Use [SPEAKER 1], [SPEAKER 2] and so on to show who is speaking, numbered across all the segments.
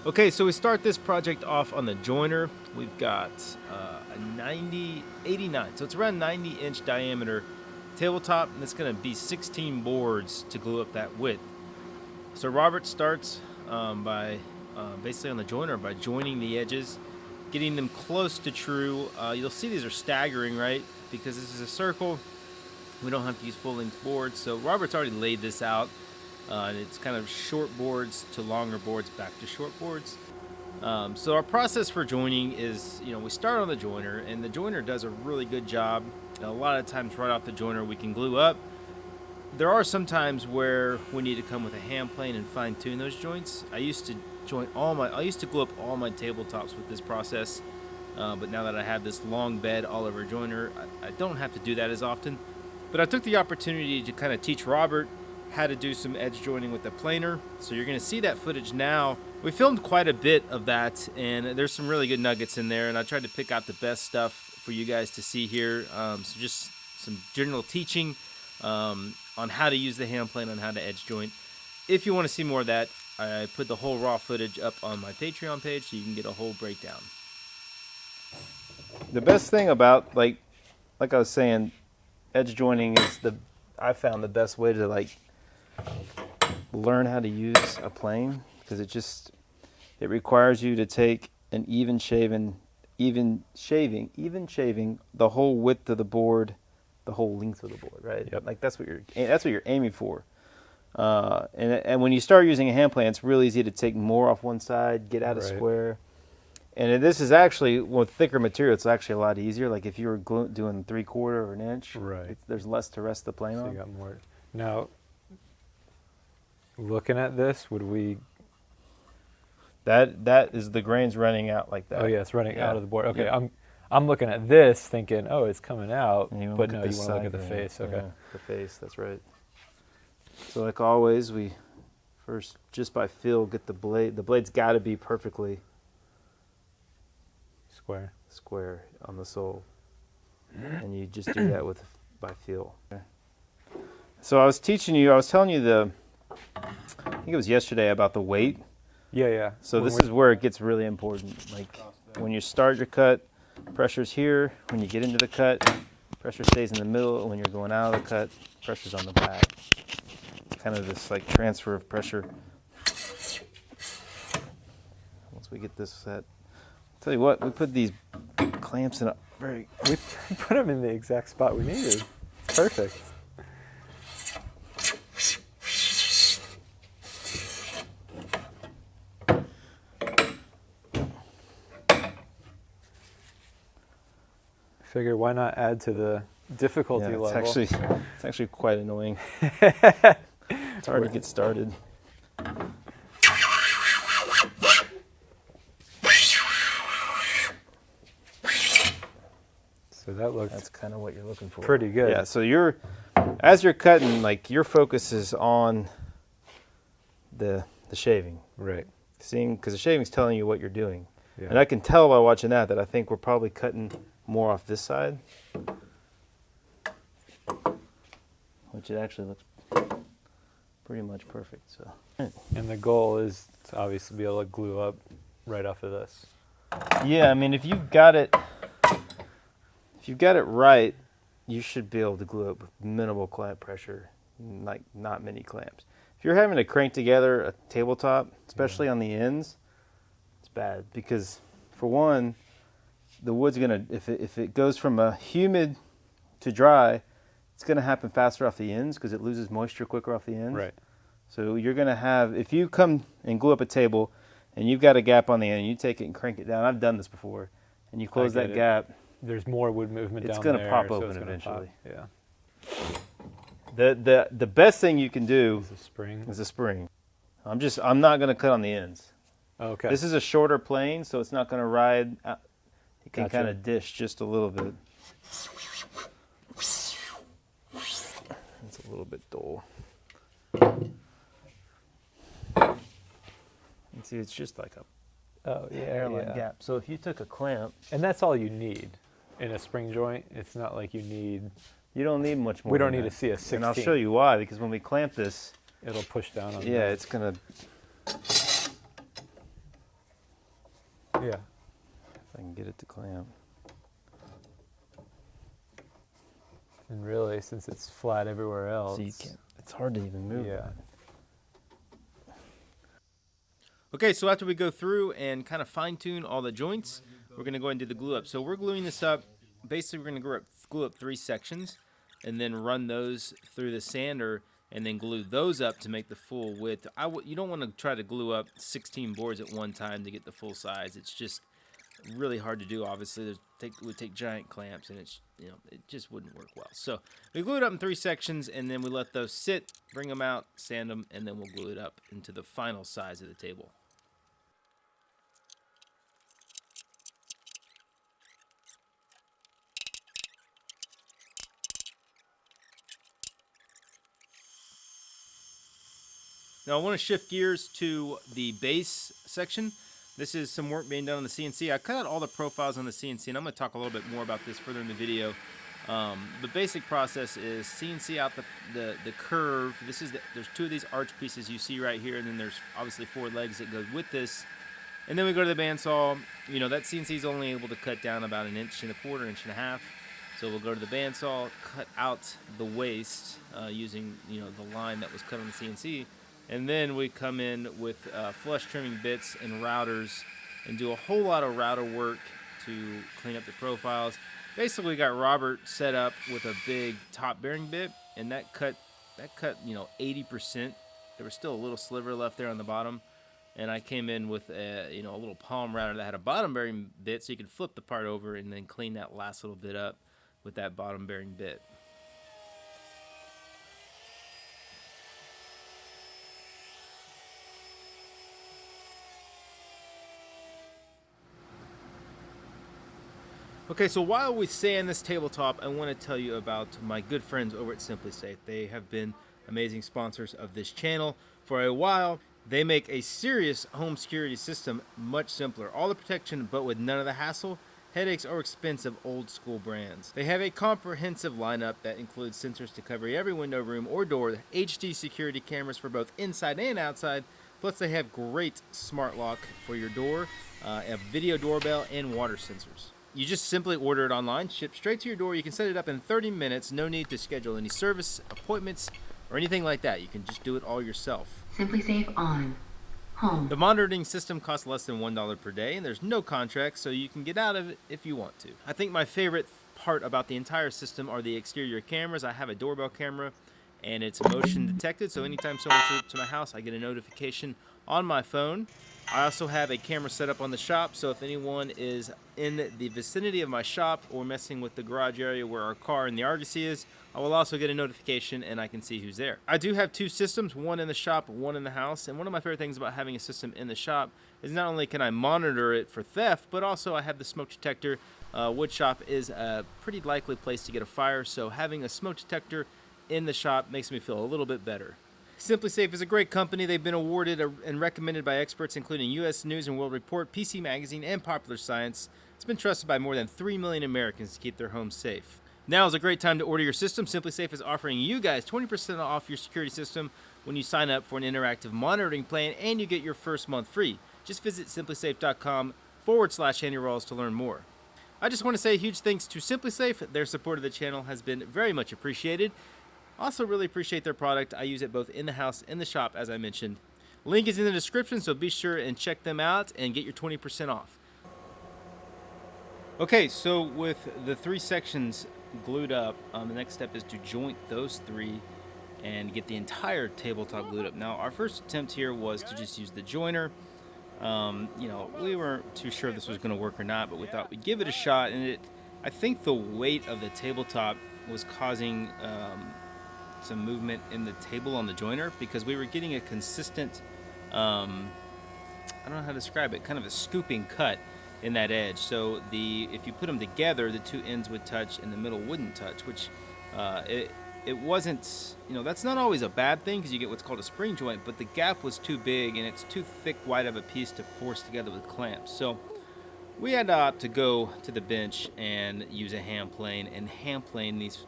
[SPEAKER 1] Okay, so we start this project off on the joiner. We've got a 89, so it's around 90-inch diameter tabletop, and it's going to be 16 boards to glue up that width. So Robert starts by basically on the joiner by joining the edges, getting them close to true. You'll see these are staggering, right? Because this is a circle. We don't have to use full-length boards, so Robert's already laid this out. And it's kind of short boards to longer boards back to short boards. So our process for joining is, we start on the joiner, and the joiner does a really good job. And a lot of times right off the joiner we can glue up. There are some times where we need to come with a hand plane and fine tune those joints. I used to glue up all my tabletops with this process, but now that I have this long bed all over joiner, I don't have to do that as often. But I took the opportunity to kind of teach Robert how to do some edge joining with the planer. So you're going to see that footage now. We filmed quite a bit of that, and there's some really good nuggets in there, and I tried to pick out the best stuff for you guys to see here. So just some general teaching on how to use the hand plane, on how to edge joint. If you want to see more of that, I put the whole raw footage up on my Patreon page so you can get a whole breakdown.
[SPEAKER 2] The best thing about, like I was saying, edge joining is I found the best way to learn how to use a plane, because it requires you to take an even shaving the whole width of the board, the whole length of the board, right?
[SPEAKER 3] Yep.
[SPEAKER 2] Like that's what you're aiming for. And when you start using a hand plane, it's really easy to take more off one side, get out of square. And this is actually, with thicker material, it's actually a lot easier. Like if you were doing 3/4 or an inch,
[SPEAKER 3] right,
[SPEAKER 2] there's less to rest the plane on.
[SPEAKER 3] So you got more. Now, looking at this, would we?
[SPEAKER 2] That is the grains running out like that.
[SPEAKER 3] Oh yeah, it's running out of the board. Okay, yeah. I'm looking at this thinking, oh, it's coming out, but no, you want to look at the face. Okay,
[SPEAKER 2] yeah, the face. That's right. So like always, we first just by feel get the blade. The blade's got to be perfectly square on the sole, and you just do that by feel. Okay. So I was telling you I think it was yesterday about the weight.
[SPEAKER 3] Yeah.
[SPEAKER 2] So this is where it gets really important. Like when you start your cut, pressure's here. When you get into the cut, pressure stays in the middle. When you're going out of the cut, pressure's on the back. It's kind of this like transfer of pressure. Once we get this set, I'll tell you what, we put these clamps in we
[SPEAKER 3] put them in the exact spot we needed. It's perfect. Figure why not add to the difficulty level?
[SPEAKER 2] It's actually quite annoying. It's hard to get started.
[SPEAKER 3] So that's
[SPEAKER 2] kind of what you're looking for.
[SPEAKER 3] Pretty good.
[SPEAKER 2] Yeah. So as you're cutting, like your focus is on the shaving,
[SPEAKER 3] right?
[SPEAKER 2] Because the shaving's telling you what you're doing,
[SPEAKER 3] yeah.
[SPEAKER 2] And I can tell by watching that I think we're probably cutting more off this side, which it actually looks pretty much perfect. So,
[SPEAKER 3] and the goal is to obviously be able to glue up right off of this.
[SPEAKER 2] Yeah, I mean, if you've got it right, you should be able to glue up with minimal clamp pressure, like not many clamps. If you're having to crank together a tabletop, especially on the ends, it's bad because, for one, the wood's gonna if it goes from a humid to dry, it's gonna happen faster off the ends because it loses moisture quicker off the ends.
[SPEAKER 3] Right.
[SPEAKER 2] So you're gonna have, if you come and glue up a table, and you've got a gap on the end, and you take it and crank it down. I've done this before, and you close that gap.
[SPEAKER 3] There's more wood movement down
[SPEAKER 2] there.
[SPEAKER 3] It's
[SPEAKER 2] going to pop open eventually.
[SPEAKER 3] Yeah.
[SPEAKER 2] The best thing you can do
[SPEAKER 3] is
[SPEAKER 2] a spring. I'm not going to cut on the ends.
[SPEAKER 3] Okay.
[SPEAKER 2] This is a shorter plane, so it's not going to ride. You can kind of dish just a little bit. It's a little bit dull. And see, it's just like a hairline gap. So if you took a clamp,
[SPEAKER 3] and that's all you need in a spring joint. It's not like you
[SPEAKER 2] don't need much more.
[SPEAKER 3] We don't need to see a 16.
[SPEAKER 2] And I'll show you why, because when we clamp this,
[SPEAKER 3] it'll push down on
[SPEAKER 2] it's gonna
[SPEAKER 3] Yeah.
[SPEAKER 2] If I can get it to clamp.
[SPEAKER 3] And really, since it's flat everywhere else.
[SPEAKER 2] So you can't, it's hard to even move.
[SPEAKER 3] Yeah.
[SPEAKER 1] Okay, so after we go through and kind of fine tune all the joints, we're going to go ahead and do the glue up. So we're gluing this up. Basically, we're going to glue up 3 sections and then run those through the sander and then glue those up to make the full width. You don't want to try to glue up 16 boards at one time to get the full size. It's just really hard to do. Obviously, it would take giant clamps, and it just wouldn't work well. So we glue it up in 3 sections, and then we let those sit, bring them out, sand them, and then we'll glue it up into the final size of the table. Now I want to shift gears to the base section. This is some work being done on the CNC. I cut out all the profiles on the CNC, and I'm going to talk a little bit more about this further in the video. The basic process is CNC out the curve. There's 2 of these arch pieces you see right here, and then there's obviously 4 legs that go with this. And then we go to the bandsaw. That CNC is only able to cut down about 1.25 inches, 1.5 inches. So we'll go to the bandsaw, cut out the waste using the line that was cut on the CNC. And then we come in with flush trimming bits and routers and do a whole lot of router work to clean up the profiles. Basically, we got Robert set up with a big top bearing bit, and that cut 80%. There was still a little sliver left there on the bottom, and I came in with a little palm router that had a bottom bearing bit, so you could flip the part over and then clean that last little bit up with that bottom bearing bit. Okay, so while we sand this tabletop, I want to tell you about my good friends over at Simply Safe. They have been amazing sponsors of this channel for a while. They make a serious home security system much simpler. All the protection, but with none of the hassle, headaches, or expense of old school brands. They have a comprehensive lineup that includes sensors to cover every window, room, or door, HD security cameras for both inside and outside, plus they have great smart lock for your door, a video doorbell, and water sensors. You just simply order it online, shipped straight to your door. You can set it up in 30 minutes. No need to schedule any service appointments or anything like that. You can just do it all yourself.
[SPEAKER 4] Simply Safe on. Home.
[SPEAKER 1] The monitoring system costs less than $1 per day, and there's no contract, so you can get out of it if you want to. I think my favorite part about the entire system are the exterior cameras. I have a doorbell camera, and it's motion detected, so anytime someone comes to my house, I get a notification on my phone. I also have a camera set up on the shop, so if anyone is in the vicinity of my shop or messing with the garage area where our car in the Argosy is, I will also get a notification and I can see who's there. I do have 2 systems, one in the shop, one in the house, and one of my favorite things about having a system in the shop is not only can I monitor it for theft, but also I have the smoke detector. Wood shop is a pretty likely place to get a fire, so having a smoke detector in the shop makes me feel a little bit better. Simply Safe is a great company. They've been awarded and recommended by experts including U.S. News and World Report, PC Magazine, and Popular Science. It's been trusted by more than 3 million Americans to keep their homes safe. Now is a great time to order your system. Simply Safe is offering you guys 20% off your security system when you sign up for an interactive monitoring plan, and you get your first month free. Just visit simplysafe.com/Andy Rawls to learn more. I just want to say a huge thanks to Simply Safe. Their support of the channel has been very much appreciated. Also really appreciate their product. I use it both in the house and the shop, as I mentioned. Link is in the description, so be sure and check them out and get your 20% off. Okay, so with the 3 sections glued up, the next step is to joint those 3 and get the entire tabletop glued up. Now, our first attempt here was to just use the joiner. We weren't too sure if this was going to work or not, but we thought we'd give it a shot. And I think the weight of the tabletop was causing some movement in the table on the joiner, because we were getting a consistent, I don't know how to describe it, kind of a scooping cut in that edge. So if you put them together, the 2 ends would touch and the middle wouldn't touch, which it wasn't, that's not always a bad thing because you get what's called a spring joint, but the gap was too big and it's too thick wide of a piece to force together with clamps. So we had to opt to go to the bench and use a hand plane and hand plane these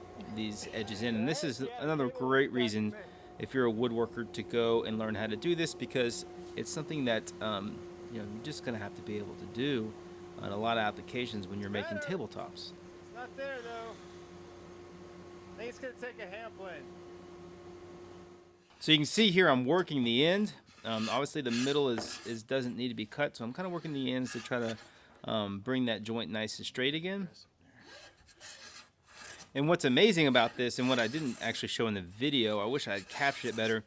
[SPEAKER 1] edges in. And this is another great reason, if you're a woodworker, to go and learn how to do this, because it's something that you're just going to have to be able to do on a lot of applications when you're making tabletops.
[SPEAKER 2] It's not there though. I think it's gonna take a hand plane.
[SPEAKER 1] So you can see here I'm working the end. Obviously the middle is doesn't need to be cut, so I'm kind of working the ends to try to bring that joint nice and straight again. And what's amazing about this, and what I didn't actually show in the video, I wish I had captured it better,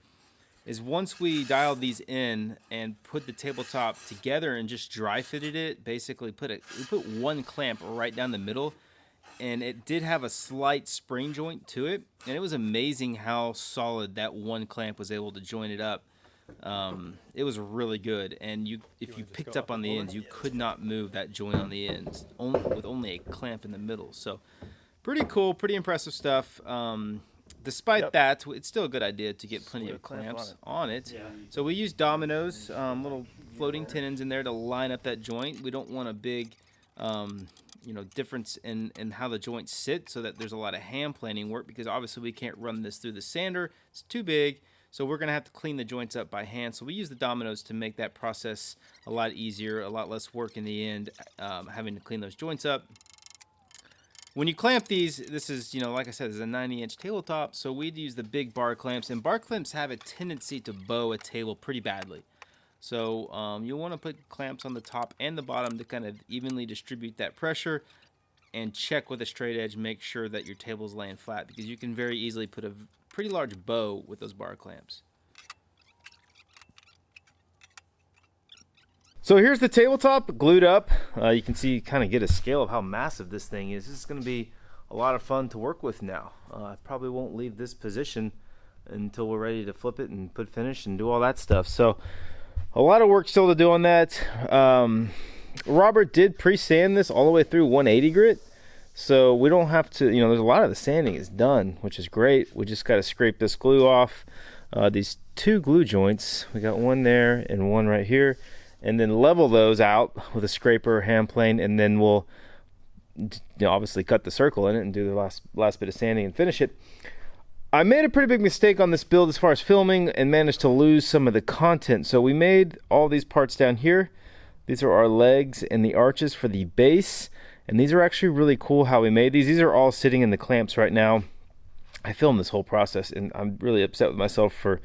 [SPEAKER 1] is once we dialed these in and put the tabletop together and just dry fitted it, basically we put one clamp right down the middle, and it did have a slight spring joint to it, and it was amazing how solid that one clamp was able to join it up. It was really good, and if you picked up on the ends, you could not move that joint on the ends with only a clamp in the middle. So pretty cool, pretty impressive stuff. Despite that, it's still a good idea to get plenty of clamps on it. Yeah. So we use dominoes, little floating tenons in there to line up that joint. We don't want a big difference in how the joints sit, so that there's a lot of hand planing work, because obviously we can't run this through the sander. It's too big, so we're going to have to clean the joints up by hand. So we use the dominoes to make that process a lot easier, a lot less work in the end, having to clean those joints up. When you clamp these, this is, like I said, this is a 90-inch tabletop, so we'd use the big bar clamps, and bar clamps have a tendency to bow a table pretty badly. So you'll want to put clamps on the top and the bottom to kind of evenly distribute that pressure, and check with a straight edge, make sure that your table's laying flat, because you can very easily put a pretty large bow with those bar clamps. So here's the tabletop glued up. You can see, kind of get a scale of how massive this thing is. This is going to be a lot of fun to work with now. I probably won't leave this position until we're ready to flip it and put finish and do all that stuff. So a lot of work still to do on that. Robert did pre-sand this all the way through 180 grit, so we don't have to, there's a lot of the sanding is done, which is great. We just got to scrape this glue off. These two glue joints, we got one there and one right here, and then level those out with a scraper, hand plane, and then we'll obviously cut the circle in it and do the last bit of sanding and finish it. I made a pretty big mistake on this build as far as filming, and managed to lose some of the content. So we made all these parts down here. These are our legs and the arches for the base, and these are actually really cool how we made these. These are all sitting in the clamps right now. I filmed this whole process, and I'm really upset with myself for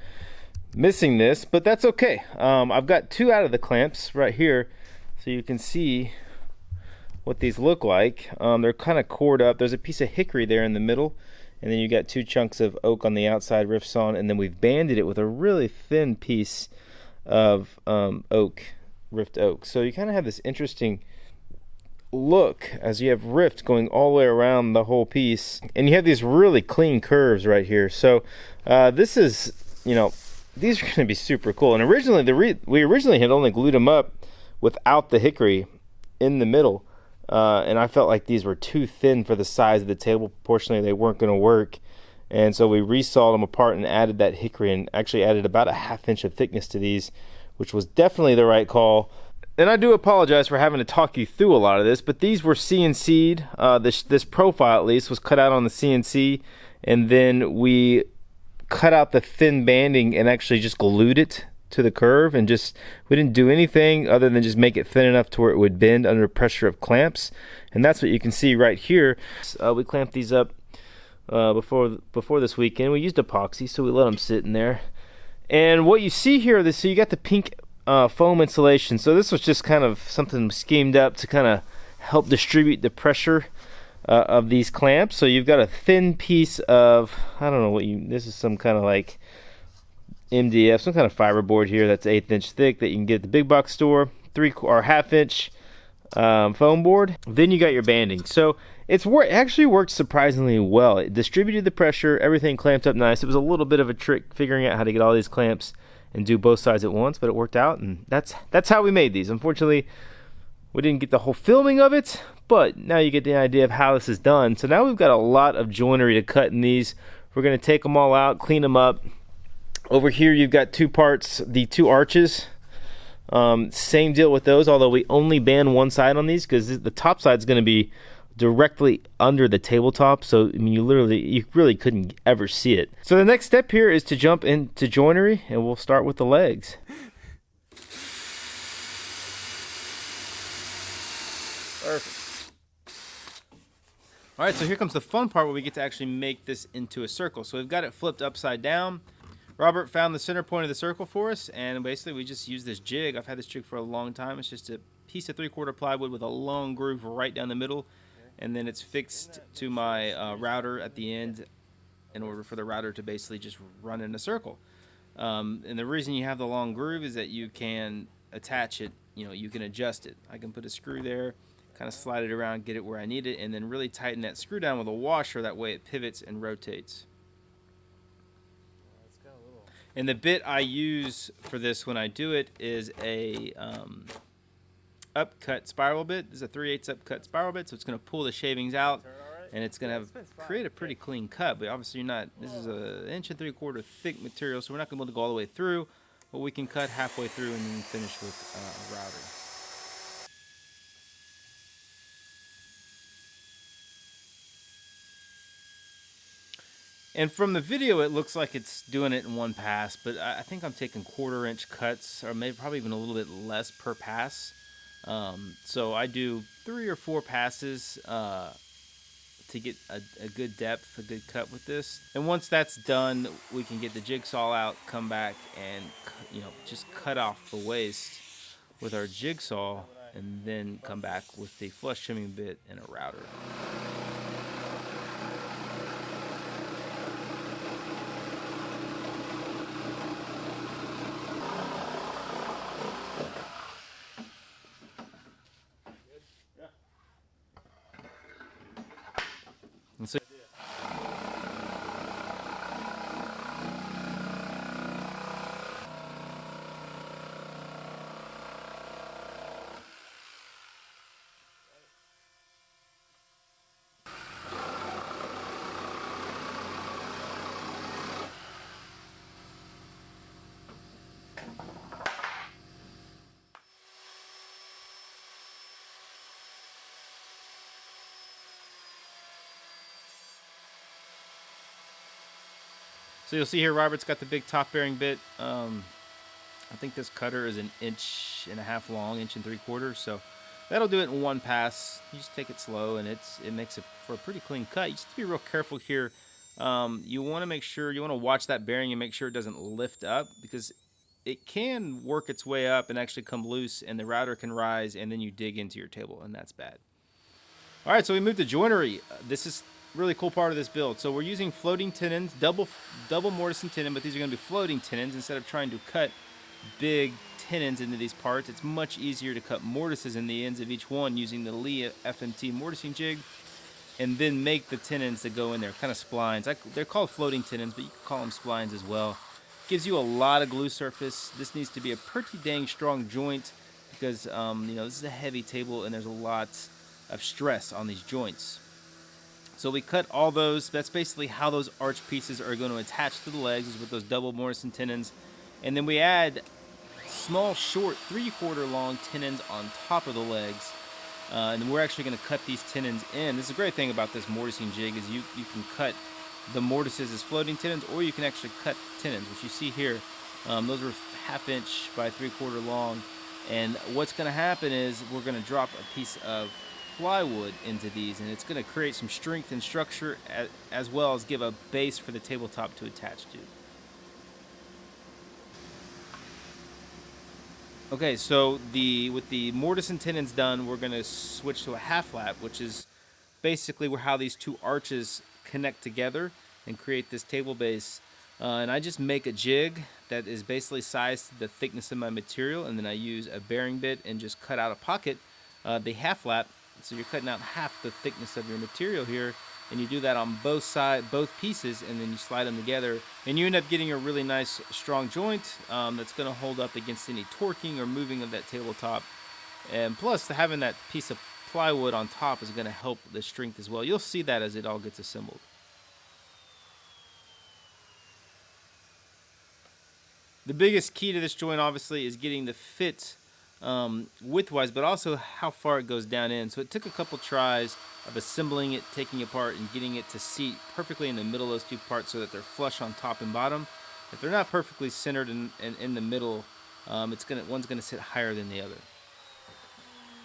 [SPEAKER 1] missing this, but that's okay. I've got two out of the clamps right here, so you can see what these look like. They're kind of cored up. There's a piece of hickory there in the middle, and then you got two chunks of oak on the outside, rift sawn, and then we've banded it with a really thin piece of rift oak. So you kind of have this interesting look as you have rift going all the way around the whole piece, and you have these really clean curves right here. So this is, these are going to be super cool. And originally, we originally had only glued them up without the hickory in the middle, and I felt like these were too thin for the size of the table. Proportionally, they weren't going to work, and so we resawed them apart and added that hickory, and actually added about a 1/2 inch of thickness to these, which was definitely the right call. And I do apologize for having to talk you through a lot of this, but these were CNC'd. This profile, at least, was cut out on the CNC, and then we cut out the thin banding and actually just glued it to the curve, and we didn't do anything other than just make it thin enough to where it would bend under pressure of clamps. And that's what you can see right here. We clamped these up before this weekend. We used epoxy, so we let them sit in there. And what you see here, so you got the pink foam insulation. So this was just kind of something schemed up to kind of help distribute the pressure of these clamps. So you've got a thin piece of, I don't know this is some kind of like MDF, some kind of fiberboard here that's 1/8 inch thick that you can get at the big box store, 1/2 inch foam board. Then you got your banding. So it actually worked surprisingly well. It distributed the pressure, everything clamped up nice. It was a little bit of a trick figuring out how to get all these clamps and do both sides at once, but it worked out, and that's how we made these. Unfortunately, we didn't get the whole filming of it, but now you get the idea of how this is done. So now we've got a lot of joinery to cut in these. We're going to take them all out, clean them up. Over here you've got two parts, the two arches. Same deal with those, although we only band one side on these because the top side is going to be directly under the tabletop, so I mean you really couldn't ever see it. So the next step here is to jump into joinery, and we'll start with the legs.
[SPEAKER 2] Perfect.
[SPEAKER 1] All right, so here comes the fun part where we get to actually make this into a circle. So we've got it flipped upside down. Robert found the center point of the circle for us, and basically we just use this jig. I've had this jig for a long time. It's just a piece of 3/4 plywood with a long groove right down the middle, and then it's fixed to my router at the end in order for the router to basically just run in a circle. And the reason you have the long groove is that you can attach it, you can adjust it. I can put a screw there, kind of slide it around, get it where I need it, and then really tighten that screw down with a washer. That way it pivots and rotates. And the bit I use for this when I do it is a upcut spiral bit. This is a 3/8 upcut spiral bit, so it's going to pull the shavings out, and it's going to create a pretty clean cut. But obviously you're not, this is an 1 3/4 thick material, so we're not going to be able to go all the way through, but we can cut halfway through and then finish with a router. And from the video, it looks like it's doing it in one pass, but I think I'm taking 1/4 inch cuts, or maybe probably even a little bit less per pass. So I do 3 or 4 passes to get a good depth, a good cut with this. And once that's done, we can get the jigsaw out, come back, and just cut off the waste with our jigsaw, and then come back with the flush trimming bit and a router. And so So you'll see here, Robert's got the big top bearing bit. I think this cutter is 1.5 inches long, 1 3/4 inches. So that'll do it in one pass. You just take it slow, and it makes it for a pretty clean cut. You just have to be real careful here. You want to make sure, you want to watch that bearing and make sure it doesn't lift up, because it can work its way up and actually come loose, and the router can rise, and then you dig into your table, and that's bad. All right, so we moved to joinery. This is really cool part of this build. So we're using floating tenons, double mortise and tenon, but these are going to be floating tenons instead of trying to cut big tenons into these parts. It's much easier to cut mortises in the ends of each one using the Lee FMT mortising jig, and then make the tenons that go in there, kind of splines. They're called floating tenons, but you can call them splines as well. Gives you a lot of glue surface. This needs to be a pretty dang strong joint, because this is a heavy table and there's a lot of stress on these joints. So we cut all those. That's basically how those arch pieces are going to attach to the legs, is with those double mortise and tenons. And then we add small, short, 3/4 long tenons on top of the legs. And then we're actually going to cut these tenons in. This is a great thing about this mortising jig, is you can cut the mortises as floating tenons, or you can actually cut tenons, which you see here. Those are 1/2 inch by 3/4 long. And what's going to happen is we're going to drop a piece of plywood into these, and it's going to create some strength and structure, as well as give a base for the tabletop to attach to. Okay, so with the mortise and tenons done, we're going to switch to a half lap, which is basically how these two arches connect together and create this table base. And I just make a jig that is basically sized to the thickness of my material, and then I use a bearing bit and just cut out a pocket, the half lap. So you're cutting out half the thickness of your material here, and you do that on both pieces, and then you slide them together, and you end up getting a really nice strong joint that's going to hold up against any torquing or moving of that tabletop. And plus, having that piece of plywood on top is going to help the strength as well. You'll see that as it all gets assembled. The biggest key to this joint, obviously, is getting the fit widthwise, but also how far it goes down in. So it took a couple tries of assembling it, taking it apart, and getting it to seat perfectly in the middle of those two parts so that they're flush on top and bottom. If they're not perfectly centered in the middle, one's going to sit higher than the other.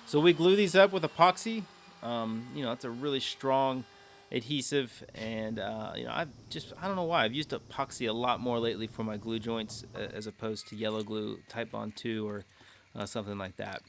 [SPEAKER 1] So we glue these up with epoxy. You know, it's a really strong adhesive, and you know, I don't know why I've used epoxy a lot more lately for my glue joints as opposed to yellow glue, Type Bond 2 or something like that.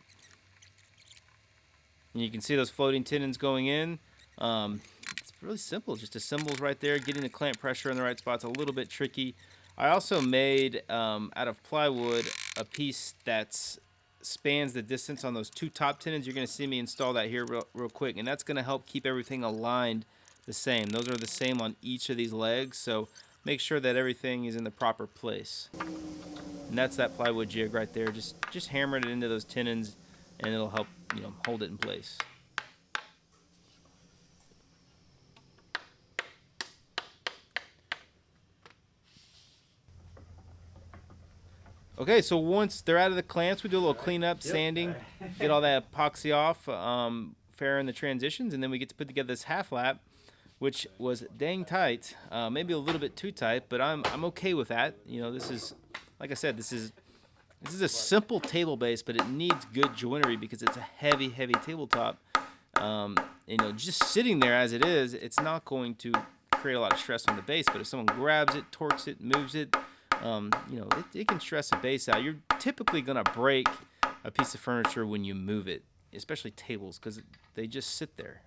[SPEAKER 1] And you can see those floating tenons going in. It's really simple, just assembles right there. Getting the clamp pressure in the right spot's a little bit tricky. I also made out of plywood a piece that spans the distance on those two top tenons. You're going to see me install that here real quick, and that's going to help keep everything aligned the same. Those are the same on each of these legs, so make sure that everything is in the proper place. And that's that plywood jig right there. Just hammer it into those tenons, and it'll help, you know, hold it in place. Okay, so once they're out of the clamps, we do a little cleanup, sanding, get all that epoxy off, fair in the transitions, and then we get to put together this half lap, which was dang tight, maybe a little bit too tight, but I'm okay with that. You know, this is, like I said, this is a simple table base, but it needs good joinery because it's a heavy tabletop. You know, just sitting there as it is, it's not going to create a lot of stress on the base. But if someone grabs it, torques it, moves it, you know, it can stress a base out. You're typically gonna break a piece of furniture when you move it, especially tables, because they just sit there.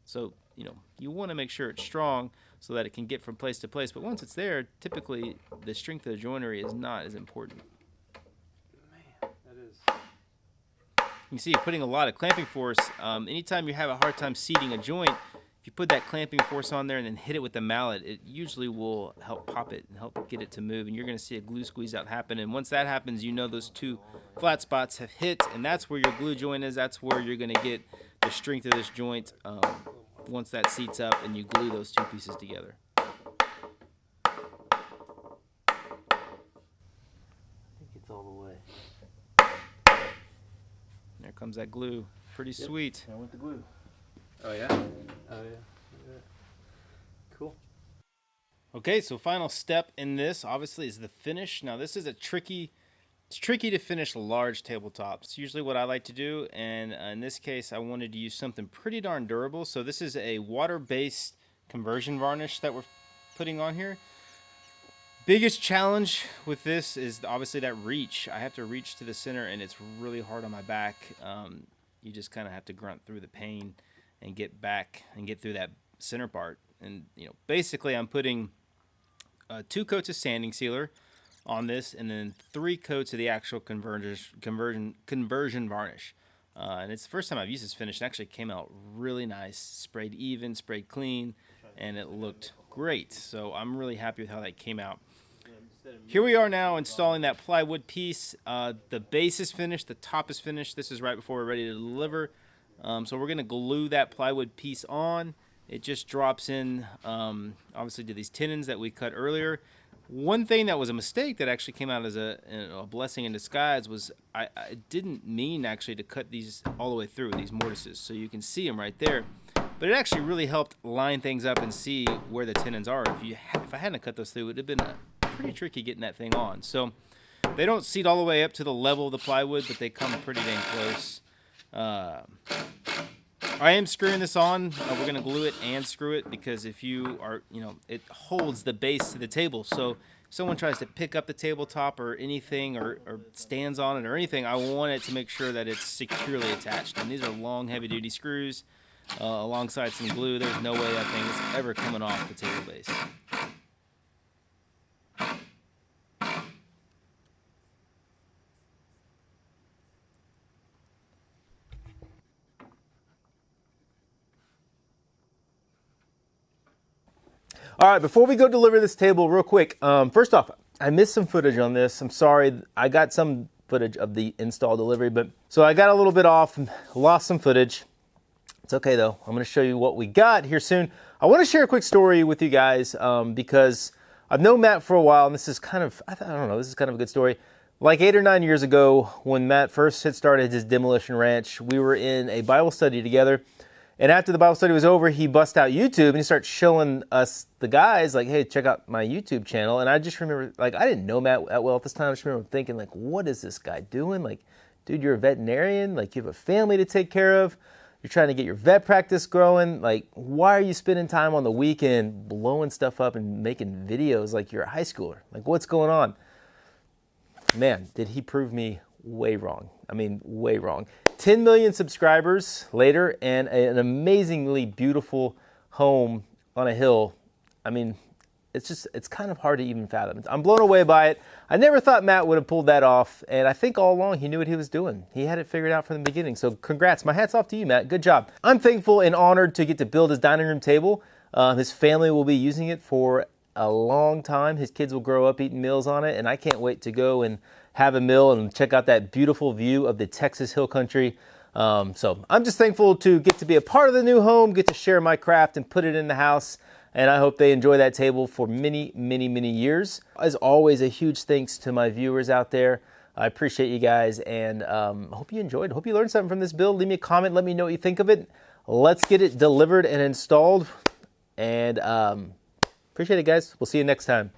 [SPEAKER 1] So you know, you want to make sure it's strong so that it can get from place to place. But once it's there, typically the strength of the joinery is not as important.
[SPEAKER 3] Man, that is.
[SPEAKER 1] You see, you're putting a lot of clamping force. Anytime you have a hard time seating a joint, if you put that clamping force on there and then hit it with the mallet, it usually will help pop it and help get it to move. And you're going to see a glue squeeze out happen. And once that happens, you know those two flat spots have hit, and that's where your glue joint is. That's where you're going to get the strength of this joint once that seats up and you glue those two pieces together.
[SPEAKER 2] I think it's all the way.
[SPEAKER 1] There comes that glue. Pretty sweet.
[SPEAKER 2] I went the glue.
[SPEAKER 3] Oh yeah. Oh yeah. Cool.
[SPEAKER 1] Okay, so final step in this, obviously, is the finish. Now, this is it's tricky to finish large tabletops. It's usually what I like to do, and in this case, I wanted to use something pretty darn durable. So this is a water-based conversion varnish that we're putting on here. Biggest challenge with this is obviously that reach. I have to reach to the center, and it's really hard on my back. You just kind of have to grunt through the pain and get back and get through that center part. And you know, basically, I'm putting 2 coats of sanding sealer on this, and then 3 coats of the actual conversion varnish. And it's the first time I've used this finish. It actually came out really nice, sprayed even, sprayed clean, and it looked great. So I'm really happy with how that came out. Here we are now installing that plywood piece. The base is finished, the top is finished. This is right before we're ready to deliver. So we're going to glue that plywood piece on. It just drops in, obviously, to these tenons that we cut earlier. One thing that was a mistake that actually came out as a blessing in disguise was I didn't mean actually to cut these all the way through, these mortises. So you can see them right there. But it actually really helped line things up and see where the tenons are. If I hadn't cut those through, it would have been pretty tricky getting that thing on. So they don't seat all the way up to the level of the plywood, but they come pretty dang close. I am screwing this on. We're going to glue it and screw it because if you are, you know, it holds the base to the table. So if someone tries to pick up the tabletop or anything or stands on it or anything, I want it to make sure that it's securely attached. And these are long, heavy-duty screws alongside some glue. There's no way that thing is ever coming off the table base.
[SPEAKER 2] All right, before we go deliver this table real quick, first off, I missed some footage on this. I'm sorry. I got some footage of the install delivery, but so I got a little bit off, lost some footage. It's okay though. I'm going to show you what we got here soon. I want to share a quick story with you guys because I've known Matt for a while, and this is kind of, I don't know, this is kind of a good story. Like 8 or 9 years ago, when Matt first had started his demolition ranch, we were in a Bible study together. And after the Bible study was over, he bust out YouTube and he started showing us, the guys, like, hey, check out my YouTube channel. And I just remember, like, I didn't know Matt that well at this time. I just remember thinking, like, what is this guy doing? Like, dude, you're a veterinarian. Like, you have a family to take care of. You're trying to get your vet practice growing. Like, why are you spending time on the weekend blowing stuff up and making videos like you're a high schooler? Like, what's going on? Man, did he prove me way wrong. I mean, way wrong. 10 million subscribers later and an amazingly beautiful home on a hill. I mean, it's kind of hard to even fathom. I'm blown away by it. I never thought Matt would have pulled that off, and I think all along he knew what he was doing. He had it figured out from the beginning, so congrats. My hat's off to you, Matt. Good job. I'm thankful and honored to get to build his dining room table. His family will be using it for a long time. His kids will grow up eating meals on it, and I can't wait to go and have a meal and check out that beautiful view of the Texas Hill Country. So I'm just thankful to get to be a part of the new home, get to share my craft and put it in the house. And I hope they enjoy that table for many, many, many years. As always, a huge thanks to my viewers out there. I appreciate you guys, and hope you enjoyed. Hope you learned something from this build. Leave me a comment. Let me know what you think of it. Let's get it delivered and installed. And appreciate it, guys. We'll see you next time.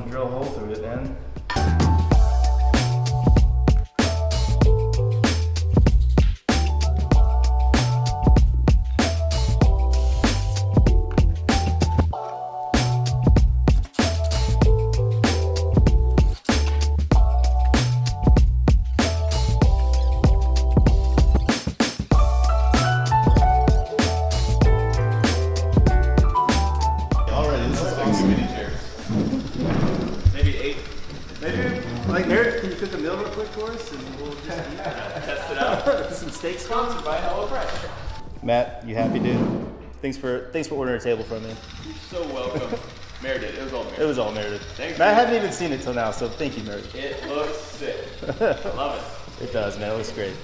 [SPEAKER 2] Drill a hole through it, man. Like, Eric, can you cook a meal real quick for us, and we'll just test it out. Some steak sponsored by HelloFresh. Matt, you happy, dude? Thanks for ordering a table from me.
[SPEAKER 5] You're so welcome. Meredith, it was all Meredith.
[SPEAKER 2] It was all Meredith.
[SPEAKER 5] Thanks.
[SPEAKER 2] Matt, I hadn't even seen it till now, so thank you, Meredith.
[SPEAKER 5] It looks sick. I love it.
[SPEAKER 2] It does, man. It looks great.